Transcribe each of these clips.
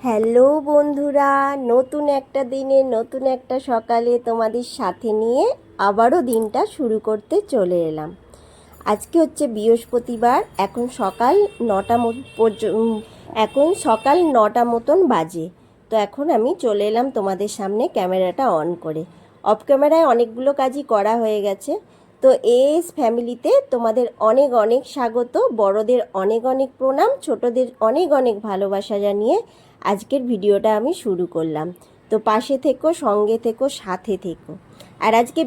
Hello বন্ধুরা, নতুন একটা দিনে নতুন একটা সকালে তোমাদের সাথে নিয়ে আবারও দিনটা শুরু করতে চলে এলাম। আজকে হচ্ছে বৃহস্পতিবার। এখন সকাল 9টা মতন বাজে। তো এখন আমি চলে এলাম তোমাদের সামনে ক্যামেরাটা অন করে। অফ ক্যামেরায় অনেকগুলো কাজই করা হয়ে গেছে। তো এস ফ্যামিলিতে তোমাদের অনেক অনেক স্বাগত। বড়দের অনেক অনেক প্রণাম, ছোটদের অনেক অনেক ভালোবাসা জানিয়ে আজকের ভিডিওটা আমি শুরু করলাম। তো পাশে থেকো, সঙ্গে থেকো, সাথে থেকো। আর আজকে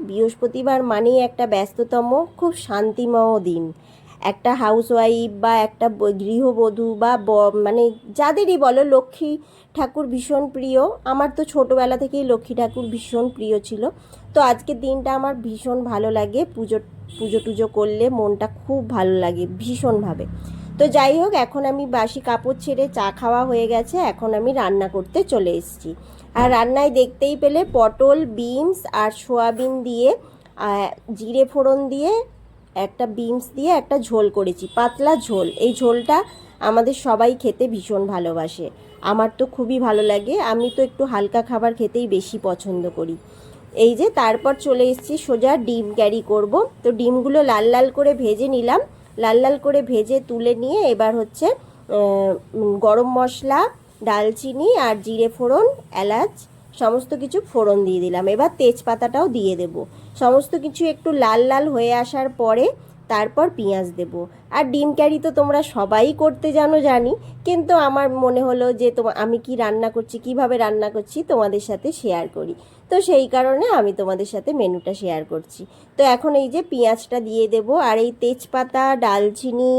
বৃহস্পতিবার মানেই একটা ব্যস্ততম, খুব শান্তিময় দিন। একটা হাউসওয়াইফ বা একটা গৃহবধূ বা মানে যাদেরই বলো, লক্ষ্মী ঠাকুর ভীষণ প্রিয়। আমার তো ছোটোবেলা থেকেই লক্ষ্মী ঠাকুর ভীষণ প্রিয় ছিল। তো আজকের দিনটা আমার ভীষণ ভালো লাগে। পুজো পুজো টুজো করলে মনটা খুব ভালো লাগে ভীষণভাবে। তো যাই হোক, এখন আমি বাসি কাপড় ছেড়ে চা খাওয়া হয়ে গেছে, এখন আমি রান্না করতে চলে এসেছি। আর রান্নায় দেখতেই পেলে পটল, বিনস আর সোয়াবিন দিয়ে জিরে ফোড়ন দিয়ে একটা বিনস দিয়ে একটা ঝোল করেছি, পাতলা ঝোল। এই ঝোলটা আমাদের সবাই খেতে ভীষণ ভালোবাসে। আমার তো খুবই ভালো লাগে, আমি তো একটু হালকা খাবার খেতেই বেশি পছন্দ করি। এই যে তারপর চলে এসেছি সোজা ডিম ক্যারি করব। তো ডিমগুলো লাল লাল করে ভেজে নিলাম। লাল লাল করে ভেজে তুলে নিয়ে এবার হচ্ছে গরম মশলা, ডালচিনি আর জিরে ফোড়ন, এলাচ সমস্ত কিছু ফোড়ন দিয়ে দিলাম। এবার তেজপাতাটাও দিয়ে দেব। সমস্ত কিছু একটু লাল লাল হয়ে আসার পরে তারপর পেঁয়াজ দেব। আর ডিম ক্যারি তো তোমরা সবাই করতে জানো জানি, কিন্তু আমার মনে হলো যে আমি কি রান্না করছি, কিভাবে রান্না করছি তোমাদের সাথে শেয়ার করি। তো সেই কারণে আমি তোমাদের সাথে মেনুটা শেয়ার করছি। তো এখন এই যে পেঁয়াজটা দিয়ে দেব। আর এই তেজপাতা, ডালচিনি,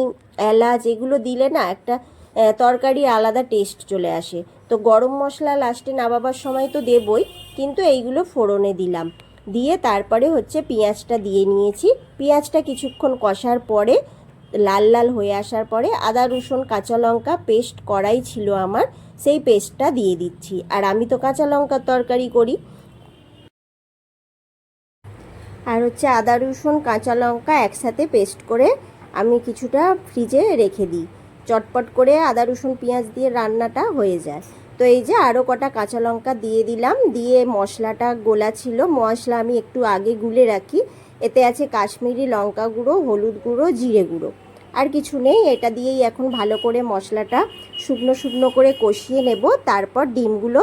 এলাচ এগুলো দিলে না একটা তরকারির আলাদা টেস্ট চলে আসে। তো গরম মশলা লাস্টে নামাবার সময় তো দেবই, কিন্তু এইগুলো ফোড়নে দিলাম। দিয়ে তারপরে হচ্ছে পেঁয়াজটা দিয়ে নিয়েছি। পেঁয়াজটা কিছুক্ষণ কষার পরে লাল লাল হয়ে আসার পরে আদা রসুন কাঁচা লঙ্কা পেস্ট করাই ছিল আমার, সেই পেস্টটা দিয়ে দিচ্ছি। আর আমি তো কাঁচা লঙ্কার তরকারি করি। আর হচ্ছে আদা রসুন কাঁচা লঙ্কা একসাথে পেস্ট করে আমি কিছুটা ফ্রিজে রেখে দিই। চটপট করে আদা রসুন পেঁয়াজ দিয়ে রান্নাটা হয়ে যায়। তো এই যে আরও কটা কাঁচা লঙ্কা দিয়ে দিলাম। দিয়ে মশলাটা গোলা ছিল, মশলা আমি একটু আগে গুলে রাখি। এতে আছে কাশ্মীরি লঙ্কা গুঁড়ো, হলুদ গুঁড়ো, জিরে গুঁড়ো, আর কিছু নেই। এটা দিয়েই এখন ভালো করে মশলাটা শুকনো শুকনো করে কষিয়ে নেব। তারপর ডিমগুলো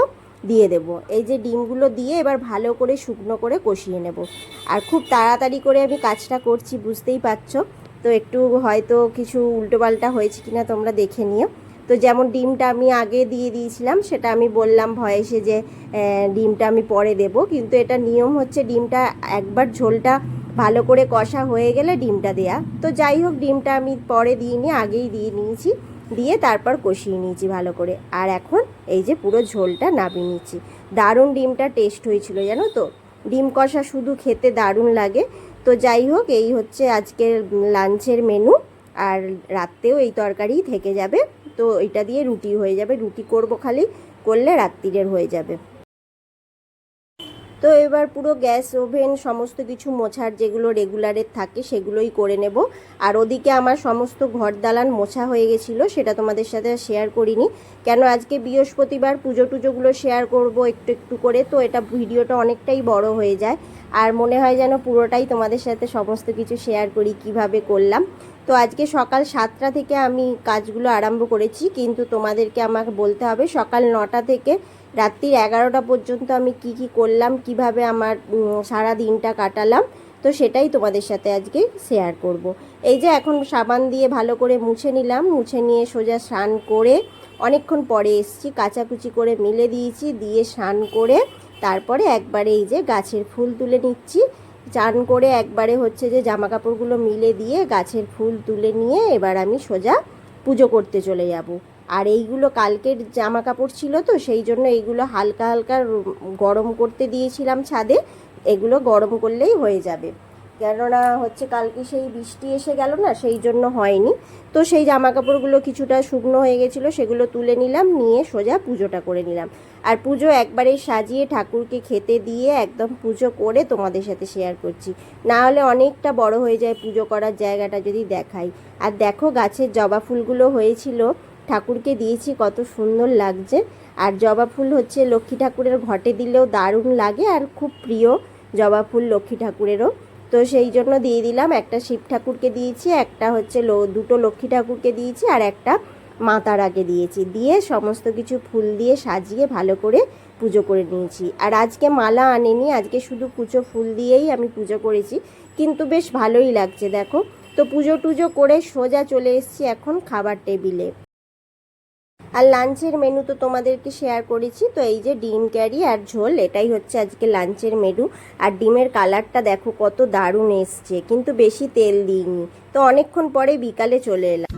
দিয়ে দেব। এই যে ডিমগুলো দিয়ে এবার ভালো করে শুকনো করে কষিয়ে নেব। আর খুব তাড়াতাড়ি করে আমি কাজটা করছি, বুঝতেই পারছো। তো একটু হয়তো কিছু উল্টোপাল্টা হয়েছে কিনা তোমরা দেখে নিও। তো যেমন ডিমটা আমি আগে দিয়ে দিয়েছিলাম, সেটা আমি বললাম ভয়েসে যে ডিমটা আমি পরে দেব, কিন্তু এটা নিয়ম হচ্ছে ডিমটা একবার ঝোলটা ভালো করে কষা হয়ে গেলে ডিমটা দেয়া। তো যাই হোক, ডিমটা আমি পরে দিইনি, আগেই দিয়ে নিয়েছি। দিয়ে তারপর কষিয়ে নিয়েছি ভালো করে। আর এখন এই যে পুরো ঝোলটা নামিয়ে নিচ্ছি। দারুণ ডিমটা টেস্ট হয়েছিল জানো তো। ডিম কষা শুধু খেতে দারুণ লাগে। তো যাই হোক, এই হচ্ছে আজকের লাঞ্চের মেনু। আর রাত্রেও এই তরকারিই থেকে যাবে। তো এটা দিয়ে রুটি হয়ে যাবে, রুটি করব খালি, করলে রাত্রিরের হয়ে যাবে। তো এবার পুরো গ্যাস ওভেন সমস্ত কিছু মোছার যেগুলো রেগুলারের থাকে সেগুলোই করে নেব। আর ওদিকে আমার সমস্ত ঘর দালান মোছা হয়ে গেছিলো, সেটা তোমাদের সাথে শেয়ার করিনি, কেন আজকে বৃহস্পতিবার পুজো টুজোগুলো শেয়ার করব একটু একটু করে। তো এটা ভিডিওটা অনেকটাই বড় হয়ে যায়, আর মনে হয় যেন পুরোটাই তোমাদের সাথে সমস্ত কিছু শেয়ার করি কিভাবে করলাম। তো আজকে সকাল 7টা থেকে আমি কাজগুলো আরম্ভ করেছি, কিন্তু তোমাদেরকে আমাকে বলতে হবে সকাল 9টা থেকে রাত্রি 11টা পর্যন্ত আমি কি কি করলাম, কিভাবে আমার সারা দিনটা কাটালাম। তো সেটাই তোমাদের সাথে আজকে শেয়ার করব। এই যে এখন সাবান দিয়ে ভালো করে মুছে নিলাম, মুছে নিয়ে সোজা স্নান করে অনেকক্ষণ পরে এসেছি, কাচাকুচি করে মিলে দিয়েছি, দিয়ে স্নান করে তারপরে একবারে এই যে গাছের ফুল তুলে নিচ্ছি। চান করে একবারে হচ্ছে যে জামা কাপড়গুলো মিলে দিয়ে গাছের ফুল তুলে নিয়ে এবার আমি সোজা পুজো করতে চলে যাব। আর এইগুলো কালকের জামা কাপড় ছিল, তো সেই জন্য এইগুলো হালকা হালকা গরম করতে দিয়েছিলাম ছাদে। এগুলো গরম করলেই হয়ে যাবে, কেননা হচ্ছে কালকে সেই বৃষ্টি এসে গেল না, সেই জন্য হয়নি। তো সেই জামা কাপড়গুলো কিছুটা শুকনো হয়ে গেছিলো, সেগুলো তুলে নিলাম, নিয়ে সোজা পুজোটা করে নিলাম। আর পুজো একবারে সাজিয়ে ঠাকুরকে খেতে দিয়ে একদম পুজো করে তোমাদের সাথে শেয়ার করছি, না হলে অনেকটা বড় হয়ে যায় পুজো করার জায়গাটা যদি দেখাই। আর দেখো গাছের জবা ফুলগুলো হয়েছিল, ঠাকুরকে দিয়েছি, কত সুন্দর লাগছে। আর জবা ফুল হচ্ছে লক্ষ্মী ঠাকুরের ঘটে দিলেও দারুণ লাগে, আর খুব প্রিয় জবা ফুল লক্ষ্মী ঠাকুরেরও। তো সেই জন্য দিয়ে দিলাম। একটা শিব ঠাকুরকে দিয়েছি, একটা হচ্ছে দুটো লক্ষ্মী ঠাকুরকে দিয়েছি, আর একটা মা তারাকে দিয়েছি। দিয়ে সমস্ত কিছু ফুল দিয়ে সাজিয়ে ভালো করে পুজো করে নিয়েছি। আর আজকে মালা আনিনি, আজকে শুধু কুচো ফুল দিয়েই আমি পুজো করেছি, কিন্তু বেশ ভালোই লাগছে দেখো। তো পুজো টুজো করে সোজা চলে এসেছি এখন খাবার টেবিলে। আর লাঞ্চের মেনু তো তোমাদেরকে শেয়ার করেছি। তো এই যে ডিম কারি আর ঝোল, এটাই হচ্ছে আজকে লাঞ্চের মেনু। আর ডিমের কালারটা দেখো কত দারুণ এসছে, কিন্তু বেশি তেল দিইনি। তো অনেকক্ষণ পরে বিকালে চলে এলাম।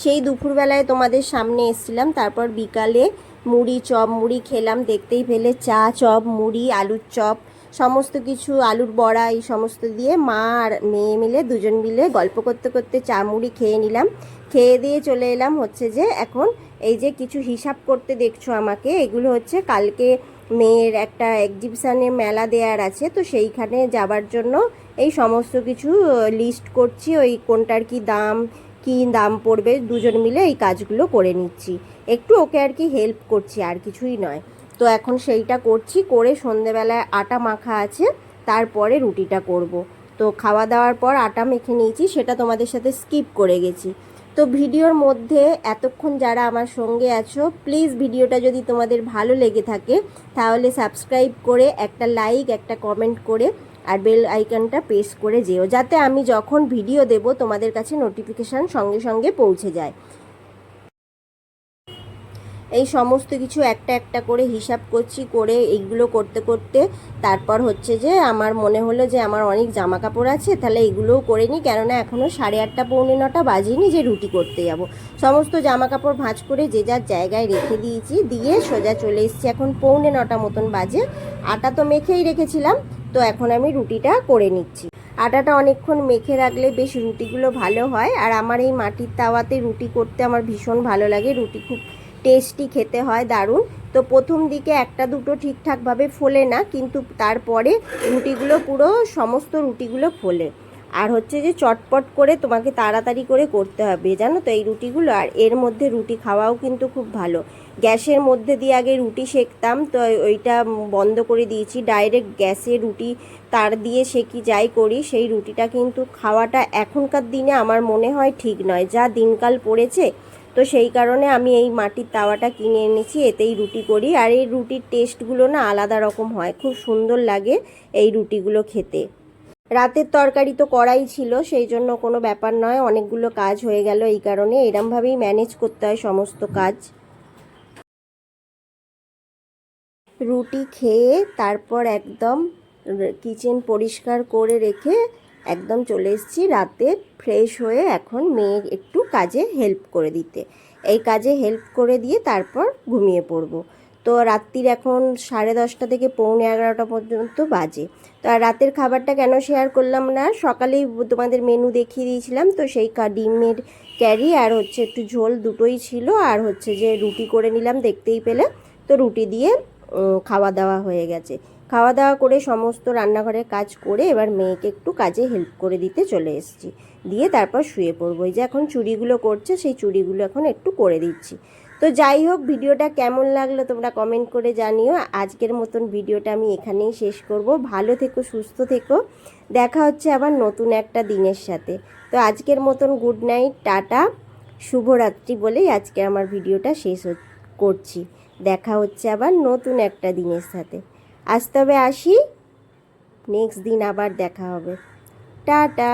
সেই দুপুরবেলায় তোমাদের সামনে এসেছিলাম, তারপর বিকালে মুড়ি চপ মুড়ি খেলাম, দেখতেই পেলে চা চপ মুড়ি আলুর চপ সমস্ত কিছু, আলুর বড়া, এই সমস্ত দিয়ে মা আর মেয়ে মিলে দুজন মিলে গল্প করতে করতে চা মুড়ি খেয়ে নিলাম। খেয়ে দিয়ে চলে এলাম হচ্ছে যে এখন এই যে কিছু হিসাব করতে দেখছো আমাকে, এগুলো হচ্ছে কালকে মেয়ের একটা এক্সিবিশনের মেলা দেওয়ার আছে, তো সেইখানে যাবার জন্য এই সমস্ত কিছু লিস্ট করছি, ওই কোনটার কি দাম পড়বে, দুজন মিলে এই কাজগুলো করে নিচ্ছি, একটু ওকে আর কি হেল্প করছি, আর কিছুই নয়। তো এখন সেইটা করছি, করে সন্ধেবেলায় আটা মাখা আছে, তারপরে রুটিটা করব। তো খাওয়া দাওয়ার পর আটা মেখে নিয়েছি, সেটা তোমাদের সাথে স্কিপ করে গেছি। তো ভিডিওর মধ্যে এতক্ষণ যারা আমার সঙ্গে আছো, প্লিজ ভিডিওটা যদি তোমাদের ভালো লেগে থাকে তাহলে সাবস্ক্রাইব করে একটা লাইক একটা কমেন্ট করে আর বেল আইকনটা প্রেস করে যেও, যাতে আমি যখন ভিডিও দেব তোমাদের কাছে নোটিফিকেশান সঙ্গে সঙ্গে পৌঁছে যায়। এই সমস্ত কিছু একটা একটা করে হিসাব করছি, করে এইগুলো করতে করতে তারপর হচ্ছে যে আমার মনে হলো যে আমার অনেক জামা কাপড় আছে, তাহলে এগুলোও করে নিই, কেননা এখনও 8:30 পৌনে 9টা বাজেনি যে রুটি করতে যাব। সমস্ত জামা কাপড় ভাঁজ করে যে যার জায়গায় রেখে দিয়েছি, দিয়ে সোজা চলে এসেছি, এখন পৌনে 9টা মতন বাজে। আটা তো মেখেই রেখেছিলাম, তো এখন আমি রুটিটা করে নিচ্ছি। আটাটা অনেকক্ষণ মেখে রাখলে বেশ রুটিগুলো ভালো হয়, আর আমার এই মাটির তাওয়াতে রুটি করতে আমার ভীষণ ভালো লাগে, রুটি খুব টেস্টি খেতে হয়, দারুণ। তো প্রথম দিকে একটা দুটো ঠিকঠাকভাবে ফোলে না, কিন্তু তারপরে রুটিগুলো পুরো সমস্ত রুটিগুলো ফোলে। আর হচ্ছে যে চটপট করে তোমাকে তাড়াতাড়ি করে করতে হবে, জানো তো এই রুটিগুলো। আর এর মধ্যে রুটি খাওয়াও কিন্তু খুব ভালো। গ্যাসের মধ্যে দিয়ে আগে রুটি সেঁকতাম, তো ওইটা বন্ধ করে দিয়েছি, ডাইরেক্ট গ্যাসে রুটি তার দিয়ে সেঁকি, যাই করি সেই রুটিটা কিন্তু খাওয়াটা এখনকার দিনে আমার মনে হয় ঠিক নয়, যা দিনকাল পড়েছে। তো সেই কারণে আমি এই মাটির তাওয়াটা কিনে এনেছি, এতেই রুটি করি। আর এই রুটির টেস্টগুলো না আলাদা রকম হয়, খুব সুন্দর লাগে এই রুটিগুলো খেতে। রাতের তরকারি তো করাই ছিল, সেই জন্য কোনো ব্যাপার নয়, অনেকগুলো কাজ হয়ে গেল, এই কারণে এরমভাবেই ম্যানেজ করতে হয় সমস্ত কাজ। রুটি খেয়ে তারপর একদম কিচেন পরিষ্কার করে রেখে একদম চলে এসেছি রাতে ফ্রেশ হয়ে, এখন মেয়ে একটু কাজে হেল্প করে দিতে, এই কাজে হেল্প করে দিয়ে তারপর ঘুমিয়ে পড়বো। তো রাত্রির এখন 10:30 থেকে পৌনে 11টা পর্যন্ত বাজে। তো আর রাতের খাবারটা কেন শেয়ার করলাম না, সকালেই তোমাদের মেনু দেখিয়ে দিয়েছিলাম, তো সেই ডিমের ক্যারি আর হচ্ছে একটু ঝোল দুটোই ছিল, আর হচ্ছে যে রুটি করে নিলাম, দেখতেই পেলে। তো রুটি দিয়ে খাওয়া দাওয়া হয়ে গেছে। খাওয়া দাওয়া করে সমস্ত রান্নাঘরের কাজ করে এবার মেয়েকে একটু কাজে হেল্প করে দিতে চলে এসেছি, দিয়ে তারপর শুয়ে পড়বো। এই যে এখন চুড়িগুলো করছে, সেই চুড়িগুলো এখন একটু করে দিচ্ছি। তো যাই হোক, ভিডিওটা কেমন লাগলো তোমরা কমেন্ট করে জানিও। আজকের মতন ভিডিওটা আমি এখানেই শেষ করব। ভালো থেকো, সুস্থ থেকো, দেখা হচ্ছে আবার নতুন একটা দিনের সাথে। তো আজকের মতন গুড নাইট, টাটা, শুভরাত্রি বলেই আজকে আমার ভিডিওটা শেষ করছি। দেখা হচ্ছে আবার নতুন একটা দিনের সাথে। আজ তবে আসি, নেক্সট দিন আবার দেখা হবে। টাটা।